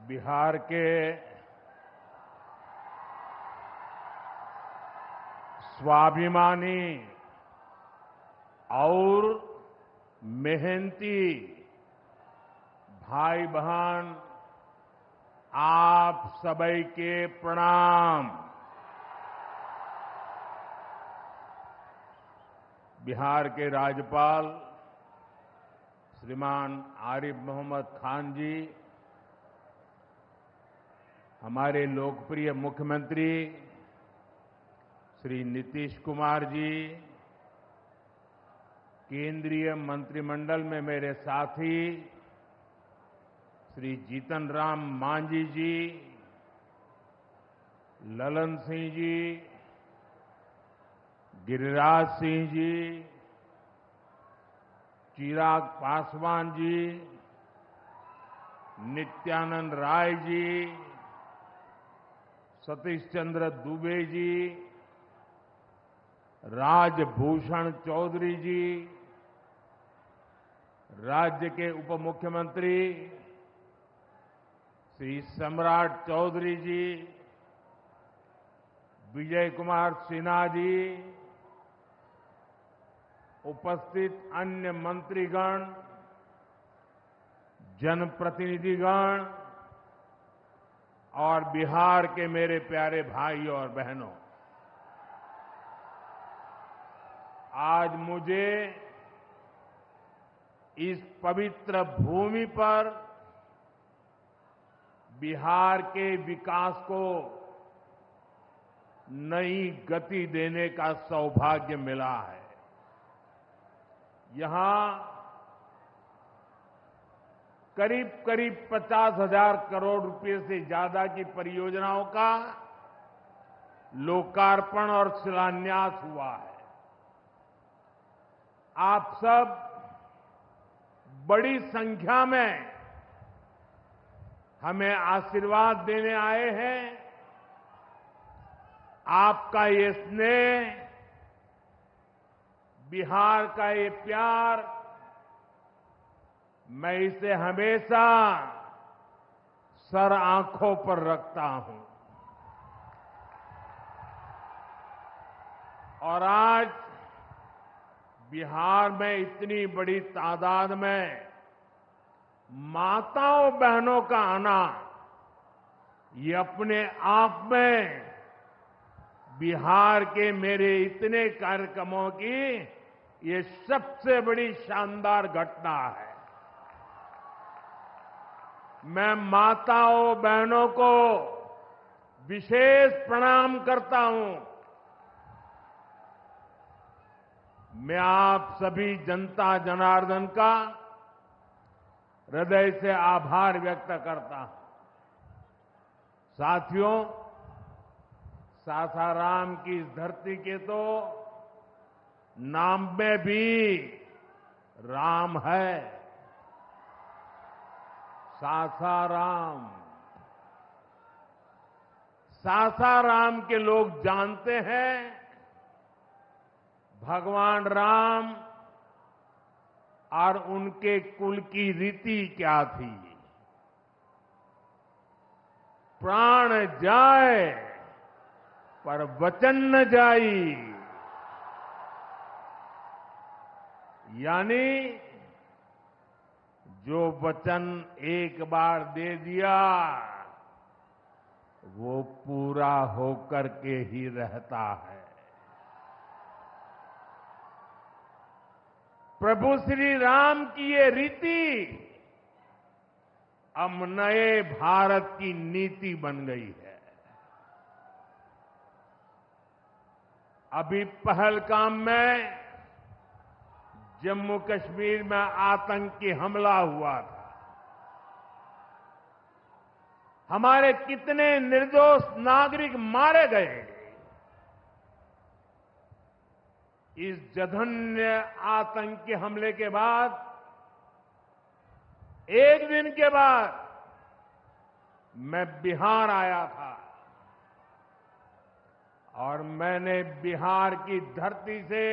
बिहार के स्वाभिमानी और मेहनती भाई बहन, आप सभी के प्रणाम। बिहार के राज्यपाल श्रीमान आरिफ मोहम्मद खान जी, हमारे लोकप्रिय मुख्यमंत्री श्री नीतीश कुमार जी, केंद्रीय मंत्रिमंडल में मेरे साथी श्री जीतन राम मांझी जी, ललन सिंह जी, गिरिराज सिंह जी, चिराग पासवान जी, नित्यानंद राय जी, सतीश चंद्र दुबे जी, राजभूषण चौधरी जी, राज्य के उप मुख्यमंत्री श्री सम्राट चौधरी जी, विजय कुमार सिन्हा जी, उपस्थित अन्य मंत्रीगण, जनप्रतिनिधिगण और बिहार के मेरे प्यारे भाइयों और बहनों, आज मुझे इस पवित्र भूमि पर बिहार के विकास को नई गति देने का सौभाग्य मिला है। यहां करीब 50,000 करोड़ रुपए से ज्यादा की परियोजनाओं का लोकार्पण और शिलान्यास हुआ है। आप सब बड़ी संख्या में हमें आशीर्वाद देने आए हैं। आपका ये स्नेह, बिहार का ये प्यार, मैं इसे हमेशा सर आंखों पर रखता हूं। और आज बिहार में इतनी बड़ी तादाद में माताओं बहनों का आना, ये अपने आप में बिहार के मेरे इतने कार्यक्रमों की ये सबसे बड़ी शानदार घटना है। मैं माताओं बहनों को विशेष प्रणाम करता हूं। मैं आप सभी जनता जनार्दन का हृदय से आभार व्यक्त करता हूं। साथियों, सासाराम की इस धरती के तो नाम में भी राम है। सासाराम, सासाराम के लोग जानते हैं भगवान राम और उनके कुल की रीति क्या थी। प्राण जाए पर वचन न जाई, यानी जो वचन एक बार दे दिया वो पूरा होकर के ही रहता है। प्रभु श्री राम की ये रीति अब नए भारत की नीति बन गई है। अभी पहलगाम में जम्मू कश्मीर में आतंकी हमला हुआ था। हमारे कितने निर्दोष नागरिक मारे गए। इस जघन्य आतंकी हमले के बाद, एक दिन के बाद मैं बिहार आया था और मैंने बिहार की धरती से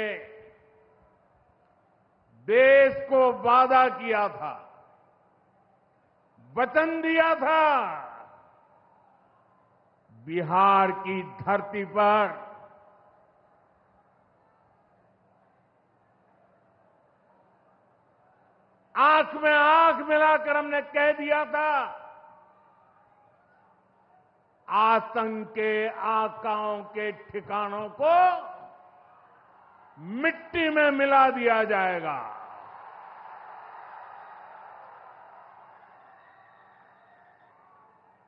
देश को वादा किया था, वचन दिया था, बिहार की धरती पर आंख में आंख मिलाकर हमने कह दिया था, आतंक के आकाओं के ठिकानों को मिट्टी में मिला दिया जाएगा।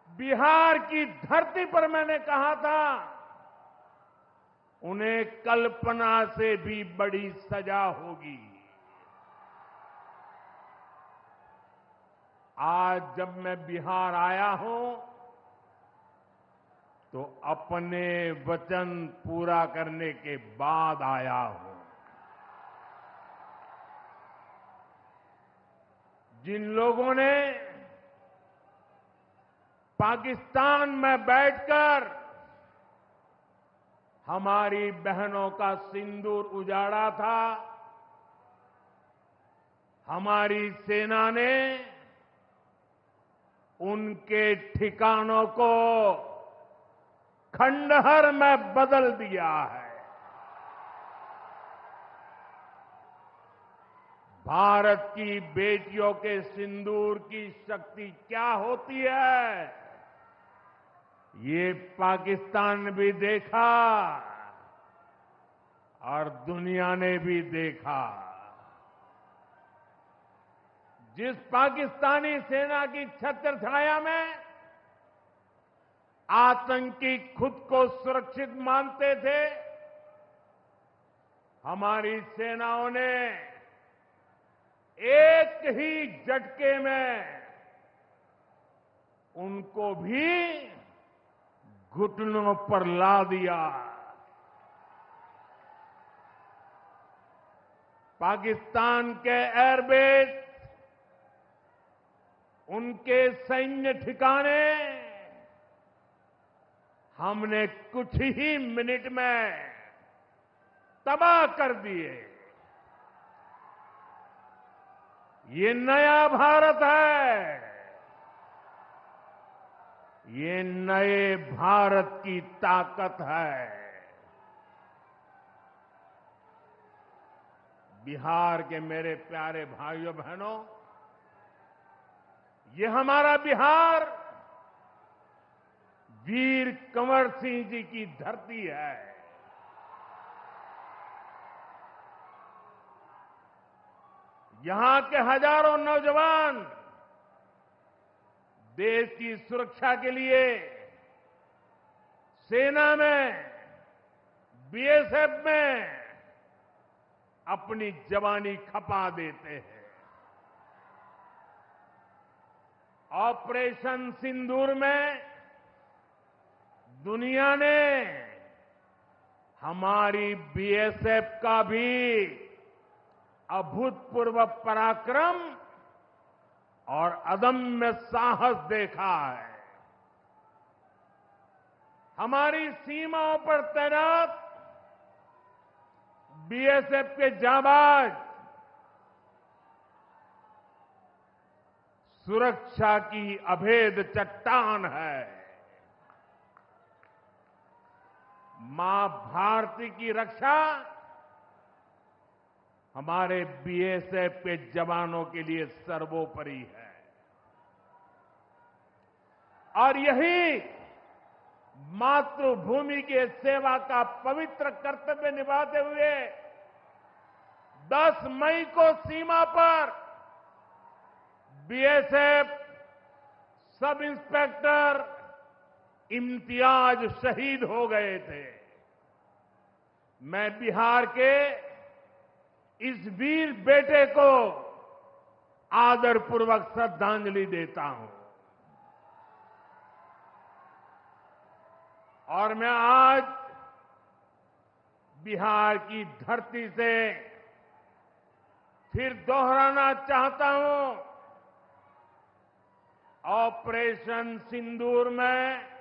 बिहार की धरती पर मैंने कहा था, उन्हें कल्पना से भी बड़ी सजा होगी। आज जब मैं बिहार आया हूं तो अपने वचन पूरा करने के बाद आया हूं। जिन लोगों ने पाकिस्तान में बैठकर हमारी बहनों का सिंदूर उजाड़ा था, हमारी सेना ने उनके ठिकानों को खंडहर में बदल दिया है। भारत की बेटियों के सिंदूर की शक्ति क्या होती है, ये पाकिस्तान ने भी देखा और दुनिया ने भी देखा। जिस पाकिस्तानी सेना की छत्र छाया में आतंकी खुद को सुरक्षित मानते थे, हमारी सेनाओं ने एक ही झटके में उनको भी घुटनों पर ला दिया। पाकिस्तान के एयरबेस, उनके सैन्य ठिकाने हमने कुछ ही मिनट में तबाह कर दिए। ये नया भारत है, ये नए भारत की ताकत है। बिहार के मेरे प्यारे भाइयों बहनों, ये हमारा बिहार वीर कंवर सिंह जी की धरती है। यहां के हजारों नौजवान देश की सुरक्षा के लिए सेना में, बीएसएफ में अपनी जवानी खपा देते हैं। ऑपरेशन सिंदूर में दुनिया ने हमारी बीएसएफ का भी अभूतपूर्व पराक्रम और अदम्य साहस देखा है। हमारी सीमाओं पर तैनात बीएसएफ के जाबाज सुरक्षा की अभेद चट्टान है। मां भारती की रक्षा हमारे बीएसएफ के जवानों के लिए सर्वोपरि है। और यही मातृभूमि के सेवा का पवित्र कर्तव्य निभाते हुए 10 मई को सीमा पर बीएसएफ सब इंस्पेक्टर इम्तियाज शहीद हो गए थे। मैं बिहार के इस वीर बेटे को आदरपूर्वक श्रद्धांजलि देता हूं। और मैं आज बिहार की धरती से फिर दोहराना चाहता हूं, ऑपरेशन सिंदूर में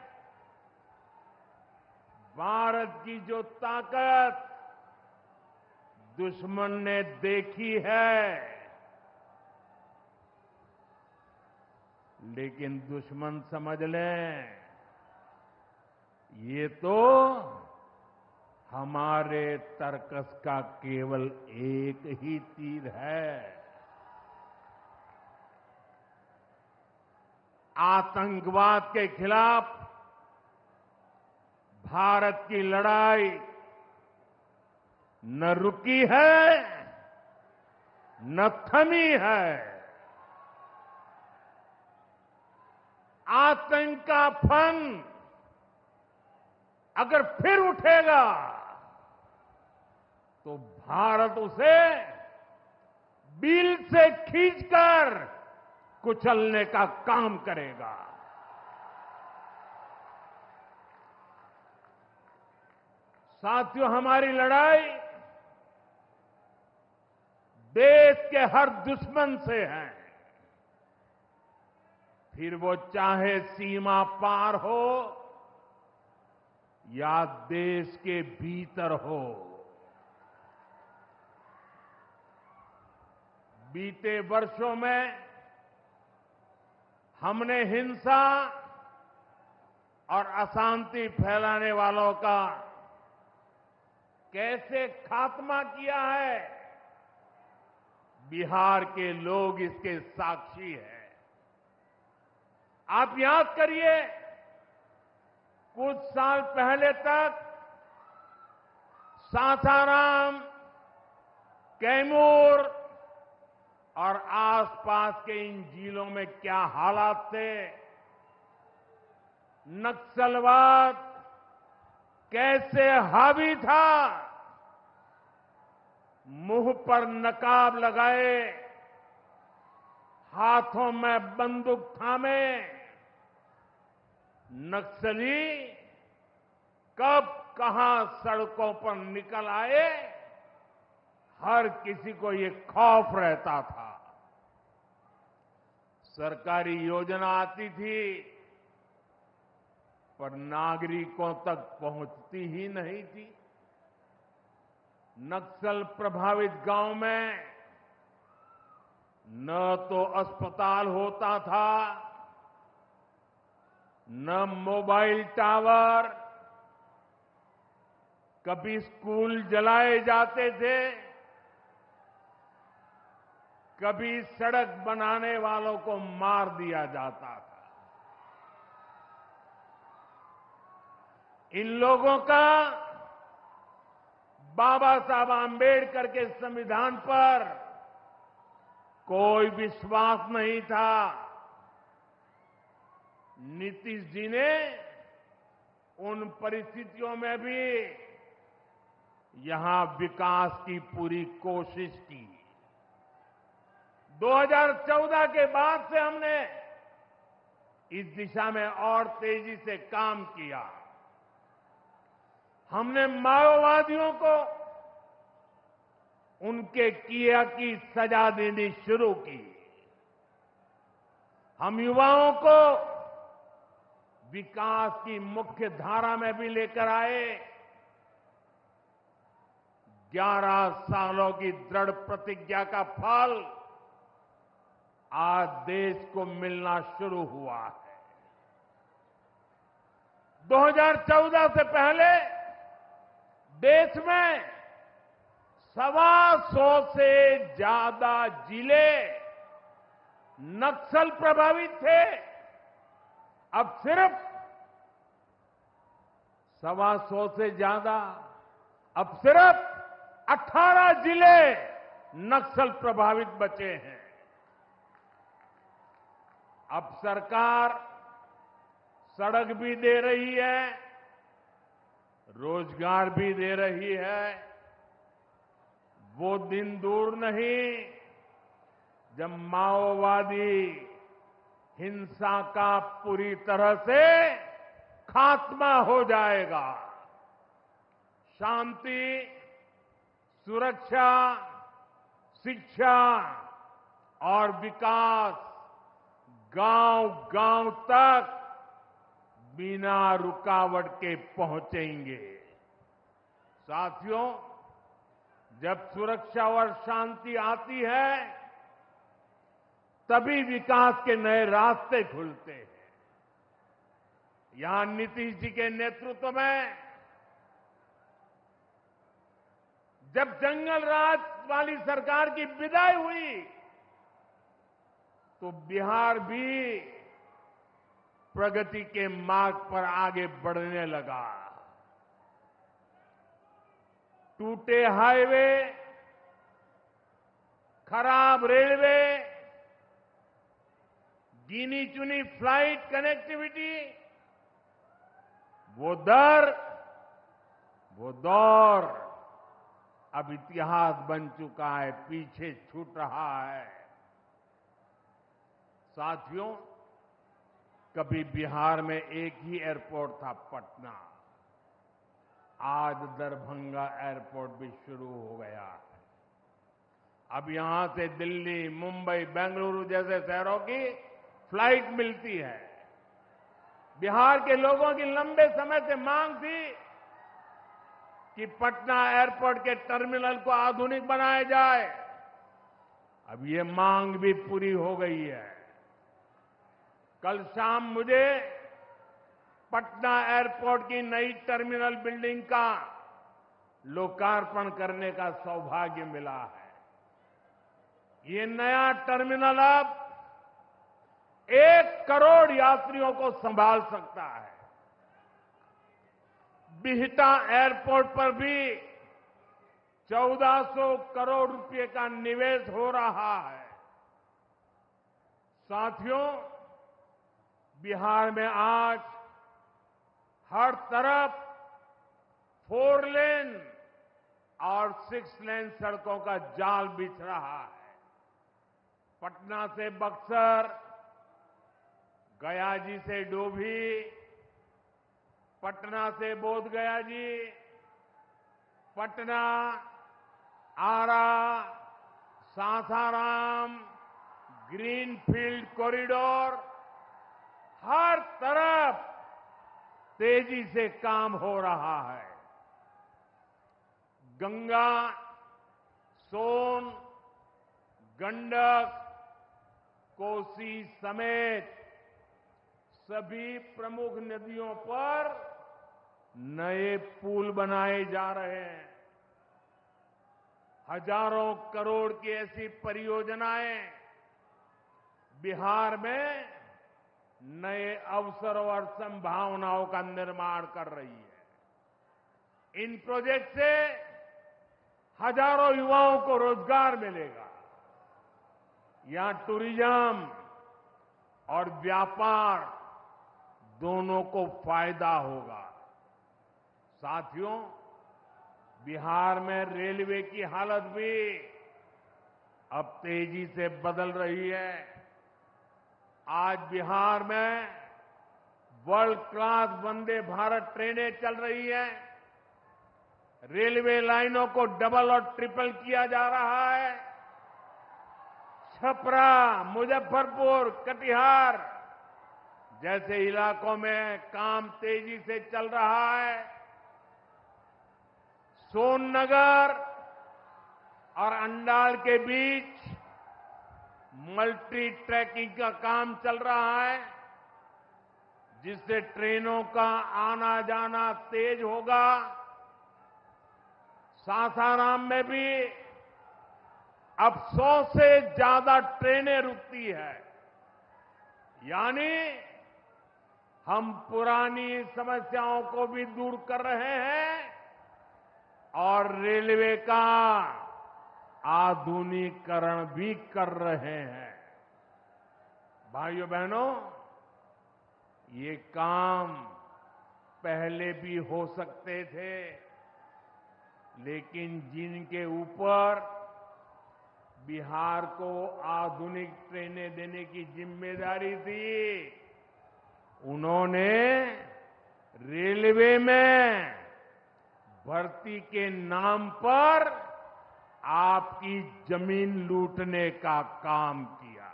भारत की जो ताकत दुश्मन ने देखी है, लेकिन दुश्मन समझ लें, ये तो हमारे तर्कस का केवल एक ही तीर है। आतंकवाद के खिलाफ भारत की लड़ाई न रुकी है, न थमी है। आतंक का फन अगर फिर उठेगा तो भारत उसे बिल से खींचकर कुचलने का काम करेगा। साथियों, हमारी लड़ाई देश के हर दुश्मन से है, फिर वो चाहे सीमा पार हो या देश के भीतर हो। बीते वर्षों में हमने हिंसा और अशांति फैलाने वालों का कैसे खात्मा किया है, बिहार के लोग इसके साक्षी हैं। आप याद करिए, कुछ साल पहले तक सासाराम, कैमूर और आसपास के इन जिलों में क्या हालात थे, नक्सलवाद कैसे हावी था। मुंह पर नकाब लगाए, हाथों में बंदूक थामे नक्सली कब कहां सड़कों पर निकल आए, हर किसी को ये खौफ रहता था। सरकारी योजना आती थी पर नागरिकों तक पहुंचती ही नहीं थी। नक्सल प्रभावित गांव में न तो अस्पताल होता था, न मोबाइल टावर, कभी स्कूल जलाए जाते थे, कभी सड़क बनाने वालों को मार दिया जाता था। इन लोगों का बाबा साहब आंबेडकर के संविधान पर कोई विश्वास नहीं था। नीतीश जी ने उन परिस्थितियों में भी यहां विकास की पूरी कोशिश की। 2014 के बाद से हमने इस दिशा में और तेजी से काम किया। हमने माओवादियों को उनके किया की सजा देनी शुरू की। हम युवाओं को विकास की मुख्य धारा में भी लेकर आए। 11 सालों की दृढ़ प्रतिज्ञा का फल आज देश को मिलना शुरू हुआ है। 2014 से पहले देश में 125 से ज्यादा जिले नक्सल प्रभावित थे। अब सिर्फ 125 से ज्यादा, अब सिर्फ 18 जिले नक्सल प्रभावित बचे हैं। अब सरकार सड़क भी दे रही है, रोजगार भी दे रही है। वो दिन दूर नहीं जब माओवादी हिंसा का पूरी तरह से खात्मा हो जाएगा। शांति, सुरक्षा, शिक्षा और विकास गांव-गांव तक बिना रुकावट के पहुंचेंगे। साथियों, जब सुरक्षा और शांति आती है तभी विकास के नए रास्ते खुलते हैं। यहां नीतीश जी के नेतृत्व में जब जंगल राज वाली सरकार की विदाई हुई तो बिहार भी प्रगति के मार्ग पर आगे बढ़ने लगा। टूटे हाईवे, खराब रेलवे, गिनी चुनी फ्लाइट कनेक्टिविटी, वो दौर अब इतिहास बन चुका है, पीछे छूट रहा है। साथियों, कभी बिहार में एक ही एयरपोर्ट था, पटना। आज दरभंगा एयरपोर्ट भी शुरू हो गया है। अब यहां से दिल्ली, मुंबई, बेंगलुरु जैसे शहरों की फ्लाइट मिलती है। बिहार के लोगों की लंबे समय से मांग थी कि पटना एयरपोर्ट के टर्मिनल को आधुनिक बनाया जाए। अब ये मांग भी पूरी हो गई है। कल शाम मुझे पटना एयरपोर्ट की नई टर्मिनल बिल्डिंग का लोकार्पण करने का सौभाग्य मिला है। ये नया टर्मिनल अब 1 करोड़ यात्रियों को संभाल सकता है। बिहटा एयरपोर्ट पर भी 1400 करोड़ रुपए का निवेश हो रहा है। साथियों, बिहार में आज हर तरफ 4 लेन और 6 लेन सड़कों का जाल बिछ रहा है। पटना से बक्सर, गया जी से डोभी, पटना से बोध गया जी, पटना, आरा, सासाराम, ग्रीनफील्ड कॉरिडोर, हर तरफ तेजी से काम हो रहा है। गंगा, सोन, गंडक, कोसी समेत सभी प्रमुख नदियों पर नए पुल बनाए जा रहे हैं। हजारों करोड़ की ऐसी परियोजनाएं बिहार में नए अवसरों और संभावनाओं का निर्माण कर रही है। इन प्रोजेक्ट से हजारों युवाओं को रोजगार मिलेगा। यहां टूरिज्म और व्यापार दोनों को फायदा होगा। साथियों, बिहार में रेलवे की हालत भी अब तेजी से बदल रही है। आज बिहार में वर्ल्ड क्लास वंदे भारत ट्रेनें चल रही हैं। रेलवे लाइनों को डबल और ट्रिपल किया जा रहा है। छपरा, मुजफ्फरपुर, कटिहार जैसे इलाकों में काम तेजी से चल रहा है। सोननगर और अंडाल के बीच मल्टी ट्रैकिंग का काम चल रहा है, जिससे ट्रेनों का आना जाना तेज होगा। सासाराम में भी अब 100 से ज्यादा ट्रेनें रुकती है। यानी हम पुरानी समस्याओं को भी दूर कर रहे हैं और रेलवे का आधुनिकीकरण भी कर रहे हैं। भाइयों बहनों, ये काम पहले भी हो सकते थे, लेकिन जिनके ऊपर बिहार को आधुनिक ट्रेनें देने की जिम्मेदारी थी, उन्होंने रेलवे में भर्ती के नाम पर आपकी जमीन लूटने का काम किया।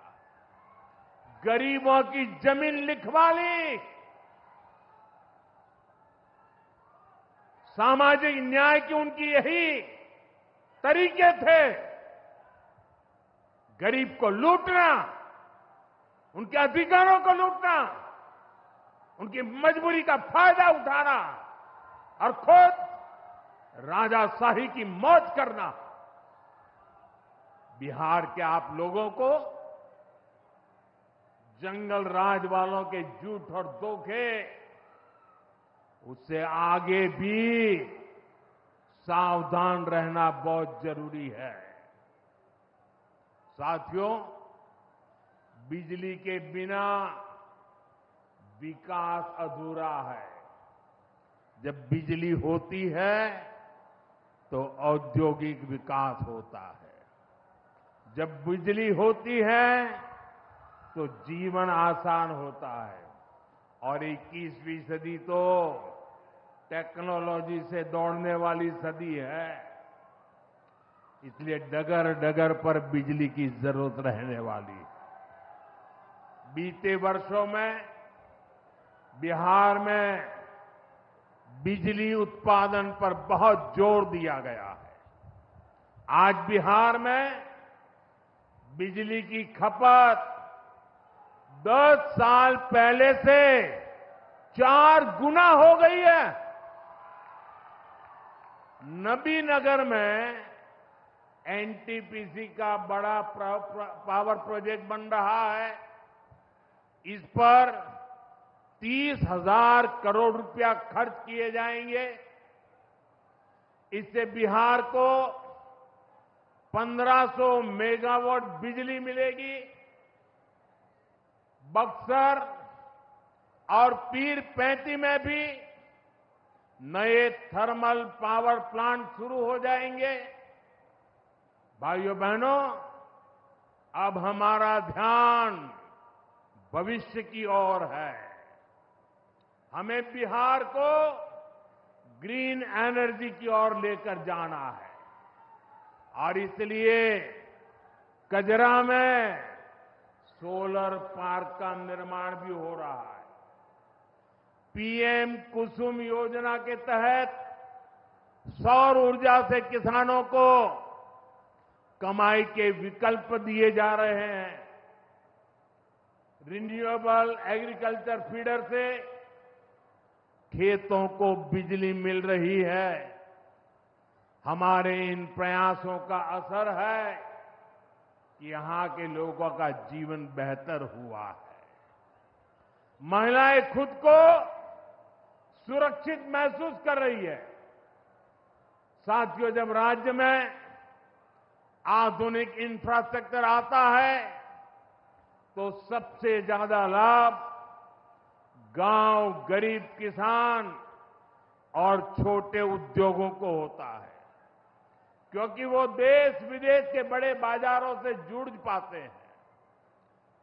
गरीबों की जमीन लिखवा ली। सामाजिक न्याय की उनकी यही तरीके थे। गरीब को लूटना उनके अधिकारों को लूटना, उनकी मजबूरी का फायदा उठाना और खुद राजाशाही की मौज करना। बिहार के आप लोगों को जंगल राज वालों के झूठ और धोखे, उससे आगे भी सावधान रहना बहुत जरूरी है। साथियों, बिजली के बिना विकास अधूरा है। जब बिजली होती है तो औद्योगिक विकास होता है। जब बिजली होती है तो जीवन आसान होता है। और 21वीं सदी तो टेक्नोलॉजी से दौड़ने वाली सदी है। इसलिए डगर डगर पर बिजली की जरूरत रहने वाली है। बीते वर्षों में बिहार में बिजली उत्पादन पर बहुत जोर दिया गया है। आज बिहार में बिजली की खपत 10 साल पहले से 4 गुना हो गई है। नबीनगर में एनटीपीसी का बड़ा पावर प्रोजेक्ट बन रहा है। इस पर 30,000 करोड़ रुपया खर्च किए जाएंगे। इससे बिहार को 1500 मेगावाट बिजली मिलेगी। बक्सर और पीर पैंती में भी नए थर्मल पावर प्लांट शुरू हो जाएंगे। भाइयों बहनों, अब हमारा ध्यान भविष्य की ओर है। हमें बिहार को ग्रीन एनर्जी की ओर लेकर जाना है और इसलिए कजरा में सोलर पार्क का निर्माण भी हो रहा है। पीएम कुसुम योजना के तहत सौर ऊर्जा से किसानों को कमाई के विकल्प दिए जा रहे हैं। रिन्यूएबल एग्रीकल्चर फीडर से खेतों को बिजली मिल रही है। हमारे इन प्रयासों का असर है कि यहां के लोगों का जीवन बेहतर हुआ है। महिलाएं खुद को सुरक्षित महसूस कर रही है। साथियों, जब राज्य में आधुनिक इंफ्रास्ट्रक्चर आता है तो सबसे ज्यादा लाभ गांव, गरीब किसान और छोटे उद्योगों को होता है, क्योंकि वो देश विदेश के बड़े बाजारों से जुड़ पाते हैं।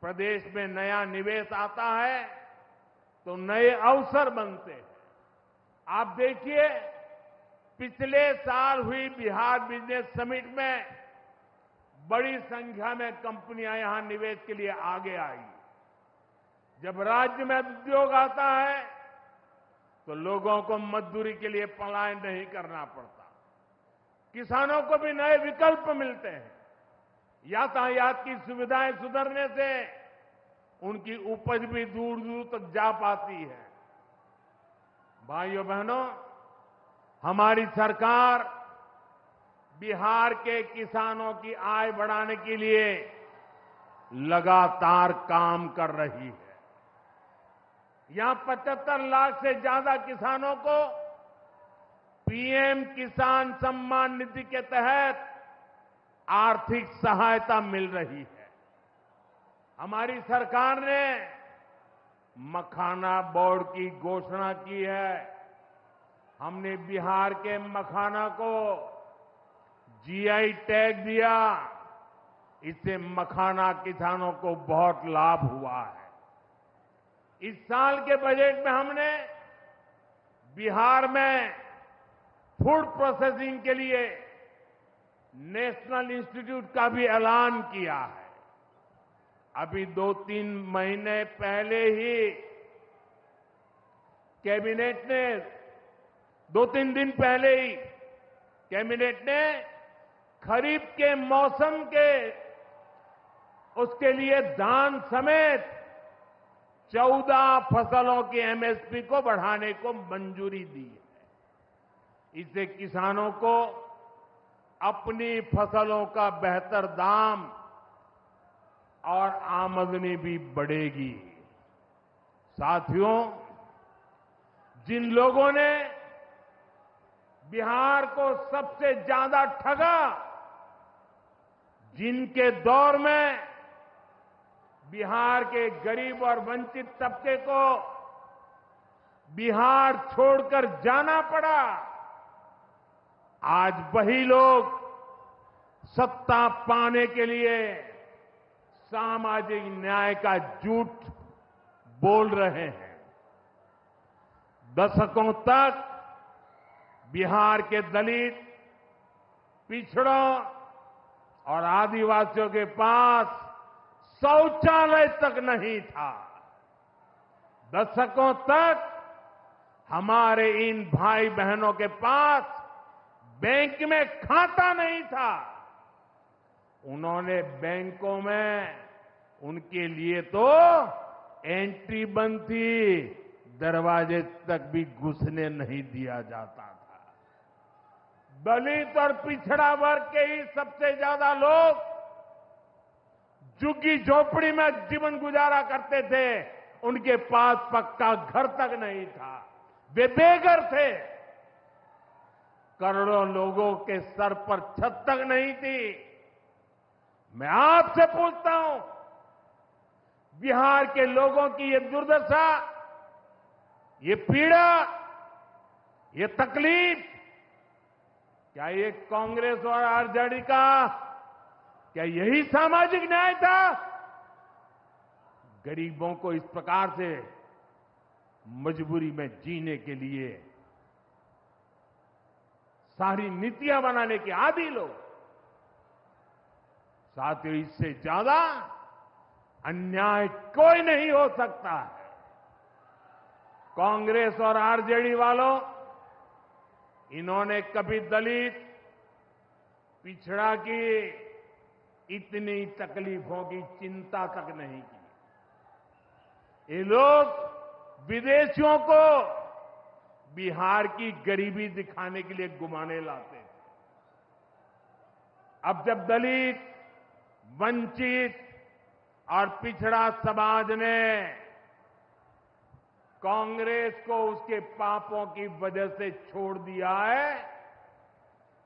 प्रदेश में नया निवेश आता है तो नए अवसर बनते हैं। आप देखिए, पिछले साल हुई बिहार बिजनेस समिट में बड़ी संख्या में कंपनियां यहां निवेश के लिए आगे आई। जब राज्य में उद्योग आता है तो लोगों को मजदूरी के लिए पलायन नहीं करना पड़ता। किसानों को भी नए विकल्प मिलते हैं। यातायात की सुविधाएं सुधरने से उनकी उपज भी दूर दूर तक जा पाती है। भाइयों बहनों, हमारी सरकार बिहार के किसानों की आय बढ़ाने के लिए लगातार काम कर रही है। यहां 75 लाख से ज्यादा किसानों को पीएम किसान सम्मान निधि के तहत आर्थिक सहायता मिल रही है। हमारी सरकार ने मखाना बोर्ड की घोषणा की है। हमने बिहार के मखाना को जीआई टैग दिया। इससे मखाना किसानों को बहुत लाभ हुआ है। इस साल के बजट में हमने बिहार में फूड प्रोसेसिंग के लिए नेशनल इंस्टीट्यूट का भी ऐलान किया है। अभी 2-3 महीने पहले ही कैबिनेट ने 2-3 दिन पहले ही कैबिनेट ने खरीफ के मौसम के उसके लिए धान समेत 14 फसलों की एमएसपी को बढ़ाने को मंजूरी दी है। इससे किसानों को अपनी फसलों का बेहतर दाम और आमदनी भी बढ़ेगी। साथियों, जिन लोगों ने बिहार को सबसे ज्यादा ठगा, जिनके दौर में बिहार के गरीब और वंचित तबके को बिहार छोड़कर जाना पड़ा, आज वही लोग सत्ता पाने के लिए सामाजिक न्याय का झूठ बोल रहे हैं। दशकों तक बिहार के दलित, पिछड़ों और आदिवासियों के पास शौचालय तक नहीं था। दशकों तक हमारे इन भाई बहनों के पास बैंक में खाता नहीं था। उन्होंने बैंकों में उनके लिए तो एंट्री बंद थी, दरवाजे तक भी घुसने नहीं दिया जाता था। दलित और पिछड़ा वर्ग के ही सबसे ज्यादा लोग झुग्गी झोपड़ी में जीवन गुजारा करते थे, उनके पास पक्का घर तक नहीं था, वे बेघर थे। करोड़ों लोगों के सर पर छत तक नहीं थी। मैं आपसे पूछता हूं, बिहार के लोगों की ये दुर्दशा, ये पीड़ा, ये तकलीफ, क्या ये कांग्रेस और आरजेडी का क्या यही सामाजिक न्याय था? गरीबों को इस प्रकार से मजबूरी में जीने के लिए सारी नीतियां बनाने के आदी लोग। साथियों, इससे ज्यादा अन्याय कोई नहीं हो सकता है। कांग्रेस और आरजेडी वालों, इन्होंने कभी दलित, पिछड़ा की इतनी तकलीफों की चिंता तक नहीं की। ये लोग विदेशियों को बिहार की गरीबी दिखाने के लिए घुमाने लाते थे। अब जब दलित, वंचित और पिछड़ा समाज ने कांग्रेस को उसके पापों की वजह से छोड़ दिया है,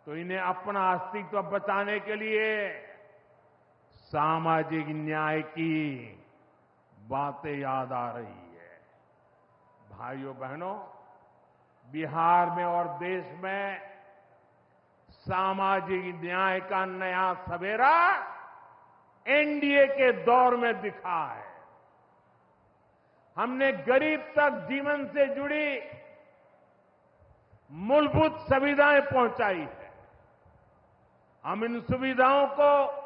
तो इन्हें अपना अस्तित्व बचाने के लिए सामाजिक न्याय की बातें याद आ रही है। भाइयों बहनों, बिहार में और देश में सामाजिक न्याय का नया सवेरा एनडीए के दौर में दिखा है। हमने गरीब तक जीवन से जुड़ी मूलभूत सुविधाएं पहुंचाई है। हम इन सुविधाओं को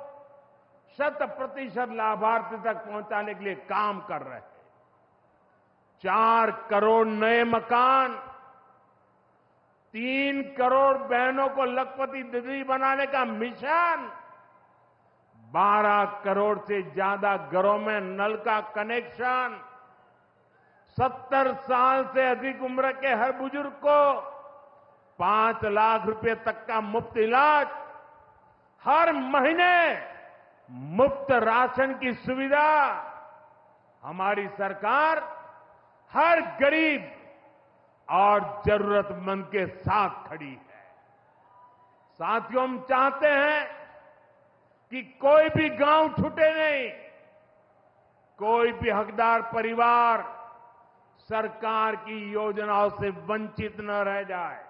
100% लाभार्थी तक पहुंचाने के लिए काम कर रहे हैं। 4 करोड़ नए मकान, 3 करोड़ बहनों को लखपति दीदी बनाने का मिशन, 12 करोड़ से ज्यादा घरों में नल का कनेक्शन, 70 साल से अधिक उम्र के हर बुजुर्ग को 5 लाख रुपए तक का मुफ्त इलाज, हर महीने मुफ्त राशन की सुविधा। हमारी सरकार हर गरीब और जरूरतमंद के साथ खड़ी है। साथियों, हम चाहते हैं कि कोई भी गांव छूटे नहीं, कोई भी हकदार परिवार सरकार की योजनाओं से वंचित न रह जाए।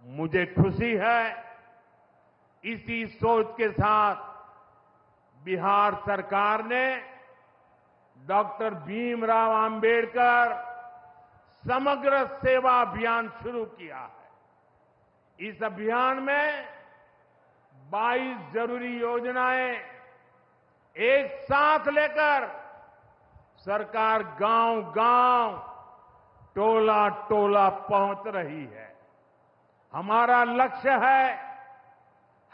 मुझे खुशी है, इसी सोच के साथ बिहार सरकार ने डॉक्टर भीमराव अंबेडकर समग्र सेवा अभियान शुरू किया है। इस अभियान में 22 जरूरी योजनाएं एक साथ लेकर सरकार गांव-गांव, टोला-टोला पहुंच रही है। हमारा लक्ष्य है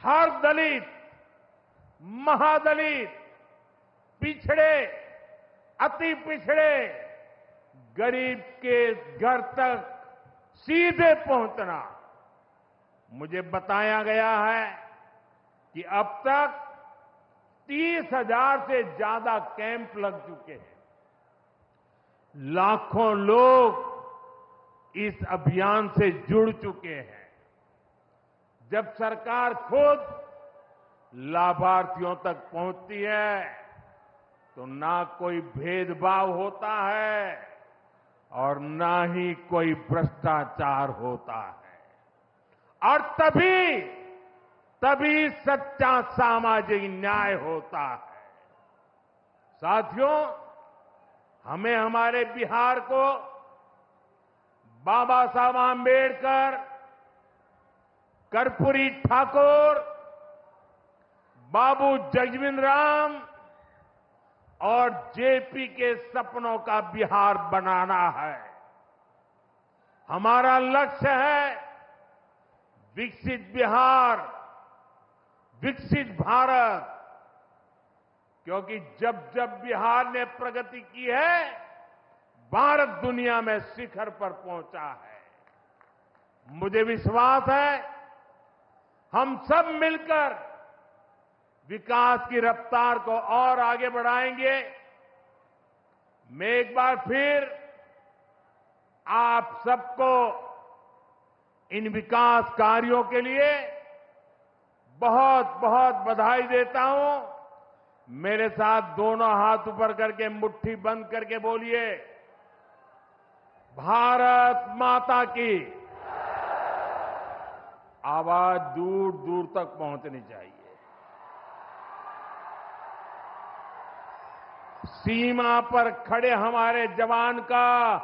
हर दलित, महादलित, पिछड़े अति पिछड़े गरीब के घर तक सीधे पहुंचना। मुझे बताया गया है कि अब तक 30,000 से ज्यादा कैंप लग चुके हैं। लाखों लोग इस अभियान से जुड़ चुके हैं। जब सरकार खुद लाभार्थियों तक पहुंचती है तो ना कोई भेदभाव होता है और ना ही कोई भ्रष्टाचार होता है और तभी सच्चा सामाजिक न्याय होता है। साथियों, हमें हमारे बिहार को बाबा साहब आंबेडकर, कर्पूरी ठाकुर, बाबू जगजीवन राम और जेपी के सपनों का बिहार बनाना है। हमारा लक्ष्य है विकसित बिहार, विकसित भारत, क्योंकि जब जब बिहार ने प्रगति की है, भारत दुनिया में शिखर पर पहुंचा है। मुझे विश्वास है हम सब मिलकर विकास की रफ्तार को और आगे बढ़ाएंगे। मैं एक बार फिर आप सबको इन विकास कार्यों के लिए बहुत बहुत बधाई देता हूं। मेरे साथ दोनों हाथ ऊपर करके मुट्ठी बंद करके बोलिए, भारत माता की। आवाज दूर दूर तक पहुंचनी चाहिए। सीमा पर खड़े हमारे जवान का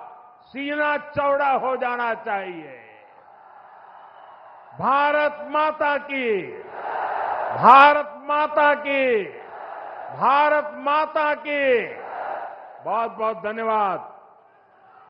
सीना चौड़ा हो जाना चाहिए। भारत माता की, भारत माता की, भारत माता की। बहुत बहुत धन्यवाद।